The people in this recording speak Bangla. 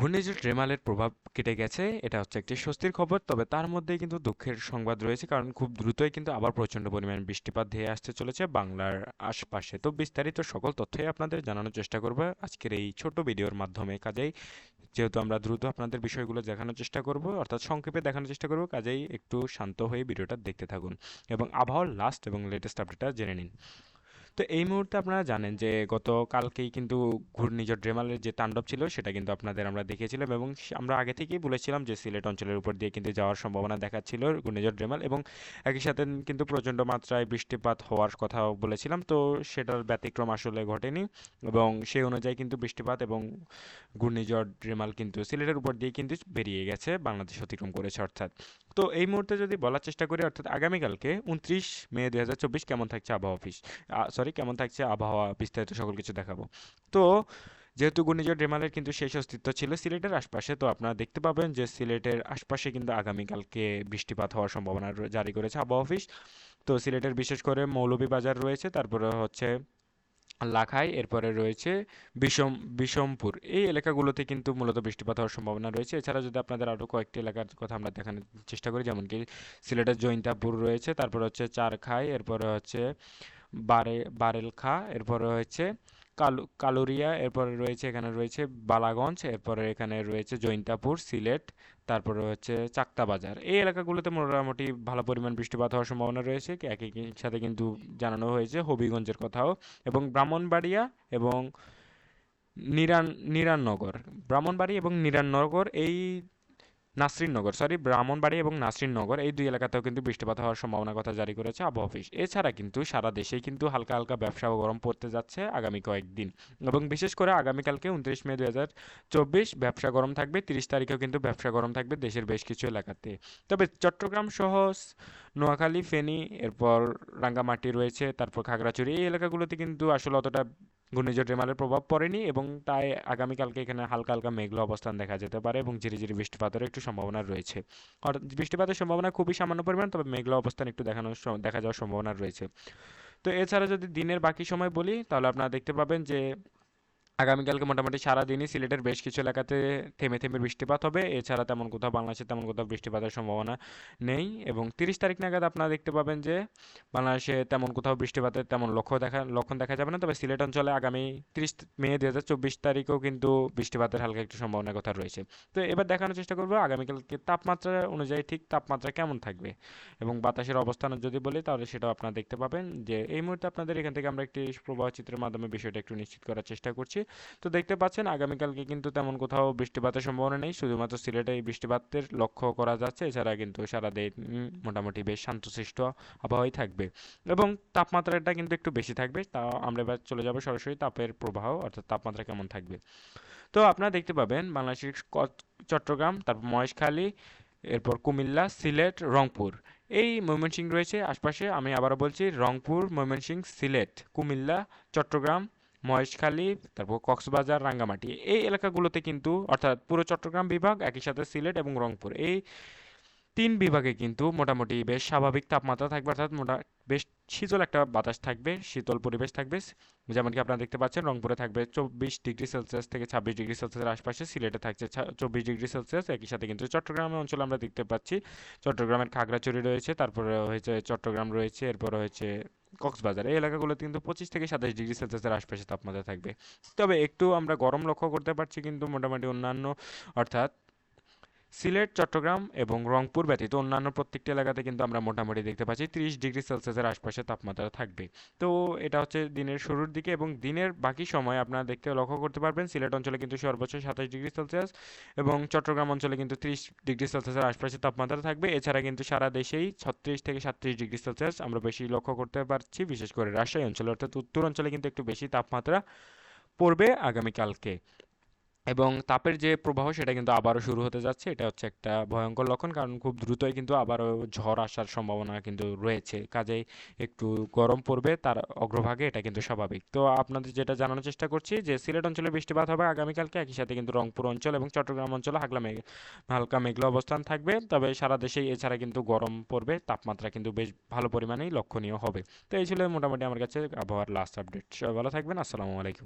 ঘূর্ণিঝড় রেমালের প্রভাব কেটে গেছে। এটা হচ্ছে একটি স্বস্তির খবর। তবে তার মধ্যেই কিন্তু দুঃখের সংবাদ রয়েছে। কারণ খুব দ্রুতই কিন্তু আবার প্রচণ্ড পরিমাণে বৃষ্টিপাত ধেয়ে আসতে চলেছে বাংলার আশপাশে। তো বিস্তারিত সকল তথ্যই আপনাদের জানানোর চেষ্টা করব আজকের এই ছোট ভিডিওর মাধ্যমে। কাজেই যেহেতু আমরা দ্রুত আপনাদের বিষয়গুলো দেখানোর চেষ্টা করব, অর্থাৎ সংক্ষেপে দেখানোর চেষ্টা করব, কাজেই একটু শান্ত হয়ে ভিডিওটা দেখতে থাকুন এবং আবহাওয়ার লাস্ট এবং লেটেস্ট আপডেটটা জেনে নিন। তো এই মুহূর্তে আপনারা জানেন যে গতকালকেই কিন্তু ঘূর্ণিঝড় রেমালের যে তাণ্ডব ছিল সেটা কিন্তু আপনাদের আমরা দেখিয়েছিলাম এবং আমরা আগে থেকেই বলেছিলাম যে সিলেট অঞ্চলের উপর দিয়ে কিন্তু যাওয়ার সম্ভাবনা দেখাচ্ছিল ঘূর্ণিঝড় রেমাল, এবং একই সাথে কিন্তু প্রচণ্ড মাত্রায় বৃষ্টিপাত হওয়ার কথাও বলেছিলাম। তো সেটার ব্যতিক্রম আসলে ঘটেনি এবং সেই অনুযায়ী কিন্তু বৃষ্টিপাত এবং ঘূর্ণিঝড় রেমাল কিন্তু সিলেটের উপর দিয়ে কিন্তু বেরিয়ে গেছে, বাংলাদেশ অতিক্রম করেছে অর্থাৎ। তো এই মুহূর্তে যদি বলার চেষ্টা করি, অর্থাৎ আগামীকালকে 29 মে 2024 কেমন থাকছে আবহাওয়া অফিস, কেমন থাকছে আবহাওয়া, বিস্তারিত সকল কিছু দেখাবো। তো যেহেতু ঘূর্ণিঝড় রেমালের কিন্তু শেষ অস্তিত্ব ছিল সিলেটের আশপাশে, তো আপনারা দেখতে পাবেন যে সিলেটের আশপাশে কিন্তু আগামীকালকে বৃষ্টিপাত হওয়ার সম্ভাবনা জারি করেছে আবহাওয়া অফিস। তো সিলেটের বিশেষ করে মৌলভীবাজার রয়েছে, তারপরে হচ্ছে লাখাই, এরপরে রয়েছে বিষম বিষমপুর, এই এলাকাগুলোতে কিন্তু মূলত বৃষ্টিপাত হওয়ার সম্ভাবনা রয়েছে। এছাড়া যদি আপনাদের আরও কয়েকটি এলাকার কথা আমরা দেখানোর চেষ্টা করি, যেমন কি সিলেটের জৈন্তাপুর রয়েছে, তারপরে হচ্ছে চারখাই, এরপরে হচ্ছে বারেলখা, এরপরে হচ্ছে কালুরিয়া, এরপরে রয়েছে এখানে রয়েছে বালাগঞ্জ, এরপরে এখানে রয়েছে জৈন্তাপুর সিলেট, তারপরে হচ্ছে চাক্তা বাজার। এই এলাকাগুলোতে মোটামুটি ভালো পরিমাণ বৃষ্টিপাত হওয়ার সম্ভাবনা রয়েছে। একই সাথে কিন্তু জানানো হয়েছে হবিগঞ্জের কথাও, এবং ব্রাহ্মণবাড়িয়া এবং নিরাননগর, ব্রাহ্মণবাড়ি এবং নিরাননগর এই ব্রাহ্মণবাড়ি এবং নাসরিননগর এই দুই এলাকাতেও কিন্তু বৃষ্টিপাত হওয়ার সম্ভাবনার কথা জারি করেছে আবহাওয়া অফিস। এছাড়া কিন্তু সারা দেশেই কিন্তু হালকা হালকা ব্যবসা ও গরম পড়তে যাচ্ছে আগামী কয়েকদিন, এবং বিশেষ করে আগামীকালকে 29 মে 2024 ব্যবসা গরম থাকবে। 30 তারিখেও কিন্তু ব্যবসা গরম থাকবে দেশের বেশ কিছু এলাকাতে। তবে চট্টগ্রাম সহ নোয়াখালী, ফেনী, এরপর রাঙ্গামাটি রয়েছে, তারপর খাগড়াছড়ি, এই এলাকাগুলোতে কিন্তু আসলে অতটা ঘূর্ণিঝড় রেমালের প্রভাব পড়েনি, এবং তাই আগামীকালকে এখানে হালকা হালকা মেঘলা অবস্থান দেখা যেতে পারে এবং ঝিরিঝিরি বৃষ্টিপাতের একটু সম্ভাবনা রয়েছে। অর্থাৎ বৃষ্টিপাতের সম্ভাবনা খুবই সামান্য পরিমাণ, তবে মেঘলা অবস্থান একটু দেখা যাওয়ার সম্ভাবনা রয়েছে। তো এছাড়া যদি দিনের বাকি সময় বলি, তাহলে আপনারা দেখতে পাবেন যে আগামীকালকে মোটামুটি সারাদিনই সিলেটের বেশ কিছু এলাকাতে থেমে থেমে বৃষ্টিপাত হবে। এছাড়া তেমন কোথাও বাংলাদেশে তেমন কোথাও বৃষ্টিপাতের সম্ভাবনা নেই, এবং 30 তারিখ নাগাদ আপনারা দেখতে পাবেন যে বাংলাদেশে তেমন কোথাও বৃষ্টিপাতের তেমন লক্ষণ দেখা যাবে না। তবে সিলেট অঞ্চলে আগামী 30 মে 2024 কিন্তু বৃষ্টিপাতের হালকা একটু সম্ভাবনার কথা রয়েছে। তো এবার দেখানোর চেষ্টা করবো আগামীকালকে তাপমাত্রা অনুযায়ী ঠিক তাপমাত্রা কেমন থাকবে, এবং বাতাসের অবস্থান যদি বলি তাহলে সেটাও আপনারা দেখতে পাবেন। যে এই মুহূর্তে আপনাদের এখান থেকে আমরা একটি প্রবাহ চিত্রের মাধ্যমে বিষয়টা একটু নিশ্চিত করার চেষ্টা করছি। তো দেখতে পাচ্ছেন আগামীকালকে কিন্তু তেমন কোথাও বৃষ্টিপাতের সম্ভাবনা নেই, শুধুমাত্র সিলেটে এই বৃষ্টিপাতের লক্ষ্য করা যাচ্ছে। এছাড়া কিন্তু সারাদিন মোটামুটি বেশ শান্তশিষ্ট আবহাওয়াই থাকবে, এবং তাপমাত্রাটা কিন্তু একটু বেশি থাকবে। তা আমরা এবার চলে যাব সরাসরি তাপের প্রবাহ, অর্থাৎ তাপমাত্রা কেমন থাকবে। তো আপনারা দেখতে পাবেন বাংলাদেশের চট্টগ্রাম, তারপর মহেশখালী, এরপর কুমিল্লা, সিলেট, রংপুর, এই ময়মনসিংহ রয়েছে আশপাশে। আমি আবারও বলছি, রংপুর, ময়মনসিংহ, সিলেট, কুমিল্লা, চট্টগ্রাম, মহেশখালী, তারপর কক্সবাজার, রাঙ্গামাটি, এই এলাকাগুলোতে কিন্তু, অর্থাৎ পুরো চট্টগ্রাম বিভাগ, একই সাথে সিলেট এবং রংপুর, এই তিন বিভাগে কিন্তু মোটামুটি বেশ স্বাভাবিক তাপমাত্রা থাকবে, অর্থাৎ বেশ শীতল একটা বাতাস থাকবে, শীতল পরিবেশ থাকবে। যেমনকি আপনারা দেখতে পাচ্ছেন রংপুরে থাকবে 24 ডিগ্রি সেলসিয়াস থেকে 26 ডিগ্রি সেলসিয়াসের আশপাশে, সিলেটে থাকছে 24 ডিগ্রি সেলসিয়াস। একই সাথে কিন্তু চট্টগ্রামের অঞ্চলে আমরা দেখতে পাচ্ছি চট্টগ্রামের খাগড়াছড়ি রয়েছে, তারপরে হয়েছে চট্টগ্রাম রয়েছে, এরপর হয়েছে কক্সবাজার, এই এলাকাগুলোতে কিন্তু 25 থেকে 27 ডিগ্রি সেলসিয়াসের আশপাশে তাপমাত্রা থাকবে। তবে একটু আমরা গরম লক্ষ্য করতে পারছি কিন্তু মোটামুটি অন্যান্য, অর্থাৎ সিলেট, চট্টগ্রাম এবং রংপুর ব্যতীত অন্যান্য প্রত্যেকটি এলাকাতে কিন্তু আমরা মোটামুটি দেখতে পাচ্ছি 30 ডিগ্রি সেলসিয়াসের আশপাশে তাপমাত্রা থাকবে। তো এটা হচ্ছে দিনের শুরুর দিকে, এবং দিনের বাকি সময় আপনারা লক্ষ্য করতে পারবেন সিলেট অঞ্চলে কিন্তু সর্বোচ্চ 27 ডিগ্রি সেলসিয়াস, এবং চট্টগ্রাম অঞ্চলে কিন্তু 30 ডিগ্রি সেলসিয়াসের আশপাশে তাপমাত্রা থাকবে। এছাড়া কিন্তু সারা দেশেই 36 থেকে 37 ডিগ্রি সেলসিয়াস আমরা বেশি লক্ষ্য করতে পারছি, বিশেষ করে রাজশাহী অঞ্চলে, অর্থাৎ উত্তর অঞ্চলে কিন্তু একটু বেশি তাপমাত্রা পড়বে আগামীকালকে। এবং তাপের যে প্রবাহ সেটা কিন্তু আবারও শুরু হতে যাচ্ছে, এটা হচ্ছে একটা ভয়ঙ্কর লক্ষণ, কারণ খুব দ্রুতই কিন্তু আবারও ঝড় আসার সম্ভাবনা কিন্তু রয়েছে। কাজেই একটু গরম পড়বে তার অগ্রভাগে, এটা কিন্তু স্বাভাবিক। তো আপনাদের যেটা জানানোর চেষ্টা করছি যে সিলেট অঞ্চলে বৃষ্টিপাত হবে আগামীকালকে, একই সাথে কিন্তু রংপুর অঞ্চল এবং চট্টগ্রাম অঞ্চলে হালকা মেঘলা অবস্থান থাকবে। তবে সারা দেশেই এছাড়া কিন্তু গরম পড়বে, তাপমাত্রা কিন্তু বেশ ভালো পরিমাণেই লক্ষণীয় হবে। তো এই ছিল মোটামুটি আমার কাছে আবহাওয়ার লাস্ট আপডেট। সবাই ভালো থাকবেন, আসসালামু আলাইকুম।